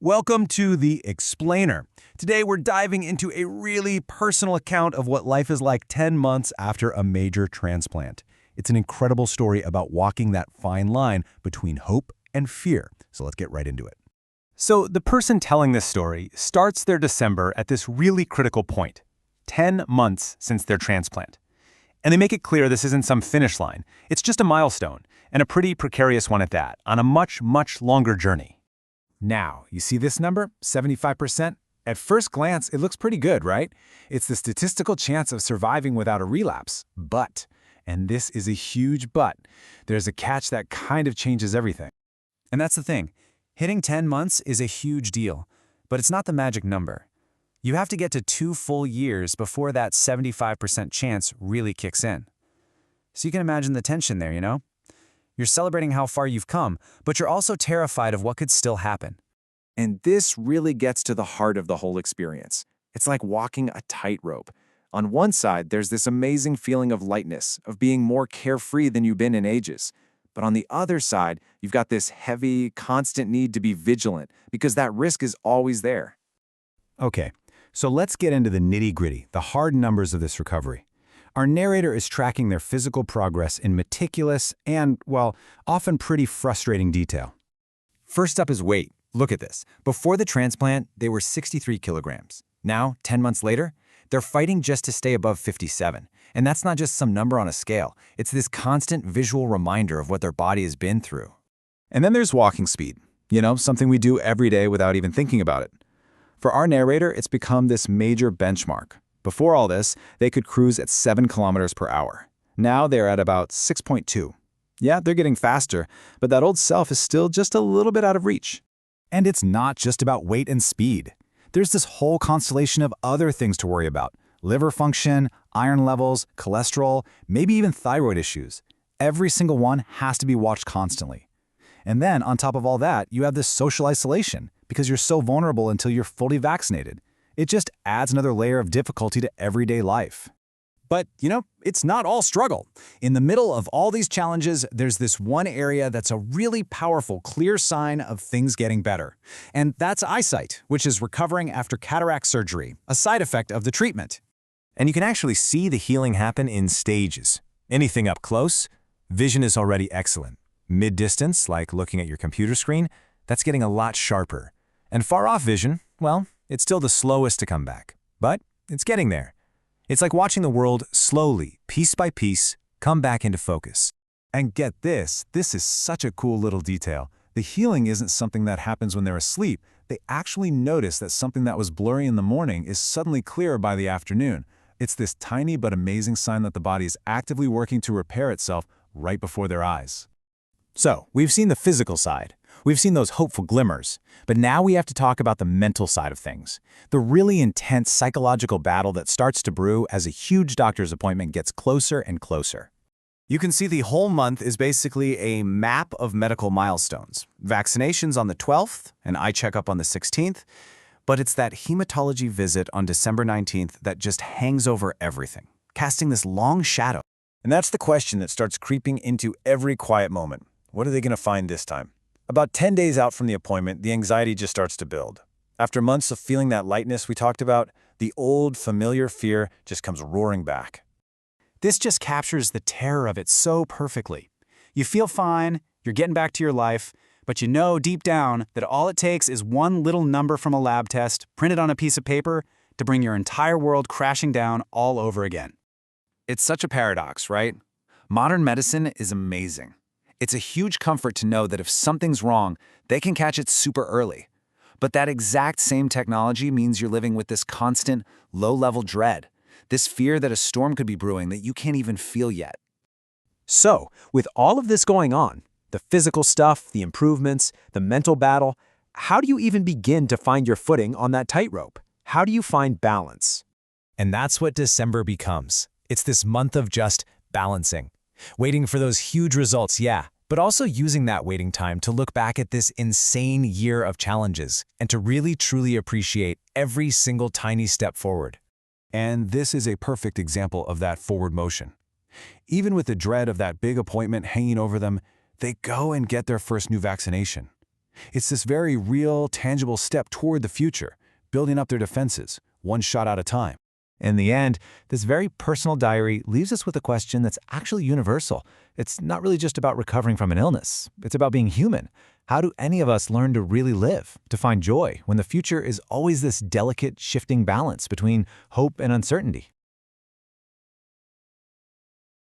Welcome to The Explainer. Today we're diving into a really personal account of what life is like 10 months after a major transplant. It's an incredible story about walking that fine line between hope and fear. So let's get right into it. So the person telling this story starts their December at this really critical point, 10 months since their transplant. And they make it clear this isn't some finish line. It's just a milestone, and a pretty precarious one at that, on a much, much longer journey. Now, you see this number, 75%? At first glance, it looks pretty good, right? It's the statistical chance of surviving without a relapse. But, and this is a huge but, there's a catch that kind of changes everything. And that's the thing. Hitting 10 months is a huge deal, but it's not the magic number. You have to get to 2 full years before that 75% chance really kicks in. So you can imagine the tension there, you know? You're celebrating how far you've come, but you're also terrified of what could still happen. And this really gets to the heart of the whole experience. It's like walking a tightrope. On one side, there's this amazing feeling of lightness, of being more carefree than you've been in ages. But on the other side, you've got this heavy, constant need to be vigilant, because that risk is always there. Okay, so let's get into the nitty-gritty, the hard numbers of this recovery. Our narrator is tracking their physical progress in meticulous and, well, often pretty frustrating detail. First up is weight. Look at this. Before the transplant, they were 63 kilograms. Now, 10 months later, they're fighting just to stay above 57. And that's not just some number on a scale. It's this constant visual reminder of what their body has been through. And then there's walking speed. You know, something we do every day without even thinking about it. For our narrator, it's become this major benchmark. Before all this, they could cruise at 7 kilometers per hour. Now they're at about 6.2. Yeah, they're getting faster, but that old self is still just a little bit out of reach. And it's not just about weight and speed. There's this whole constellation of other things to worry about. Liver function, iron levels, cholesterol, maybe even thyroid issues. Every single one has to be watched constantly. And then, on top of all that, you have this social isolation, because you're so vulnerable until you're fully vaccinated. It just adds another layer of difficulty to everyday life. But, you know, it's not all struggle. In the middle of all these challenges, there's this one area that's a really powerful, clear sign of things getting better. And that's eyesight, which is recovering after cataract surgery, a side effect of the treatment. And you can actually see the healing happen in stages. Anything up close, vision is already excellent. Mid-distance, like looking at your computer screen, that's getting a lot sharper. And far-off vision, well, it's still the slowest to come back. But it's getting there. It's like watching the world slowly, piece by piece, come back into focus. And get this is such a cool little detail. The healing isn't something that happens when they're asleep. They actually notice that something that was blurry in the morning is suddenly clearer by the afternoon. It's this tiny but amazing sign that the body is actively working to repair itself right before their eyes. So, we've seen the physical side. We've seen those hopeful glimmers. But now we have to talk about the mental side of things. The really intense psychological battle that starts to brew as a huge doctor's appointment gets closer and closer. You can see the whole month is basically a map of medical milestones. Vaccinations on the 12th, an eye checkup on the 16th, but it's that hematology visit on December 19th that just hangs over everything, casting this long shadow. And that's the question that starts creeping into every quiet moment. What are they going to find this time? About 10 days out from the appointment, the anxiety just starts to build. After months of feeling that lightness we talked about, the old, familiar fear just comes roaring back. This just captures the terror of it so perfectly. You feel fine, you're getting back to your life, but you know deep down that all it takes is one little number from a lab test, printed on a piece of paper, to bring your entire world crashing down all over again. It's such a paradox, right? Modern medicine is amazing. It's a huge comfort to know that if something's wrong, they can catch it super early. But that exact same technology means you're living with this constant, low-level dread, this fear that a storm could be brewing that you can't even feel yet. So, with all of this going on, the physical stuff, the improvements, the mental battle, how do you even begin to find your footing on that tightrope? How do you find balance? And that's what December becomes. It's this month of just balancing. Waiting for those huge results, yeah, but also using that waiting time to look back at this insane year of challenges and to really truly appreciate every single tiny step forward. And this is a perfect example of that forward motion. Even with the dread of that big appointment hanging over them, they go and get their first new vaccination. It's this very real, tangible step toward the future, building up their defenses, one shot at a time. In the end, this very personal diary leaves us with a question that's actually universal. It's not really just about recovering from an illness. It's about being human. How do any of us learn to really live, to find joy, when the future is always this delicate, shifting balance between hope and uncertainty?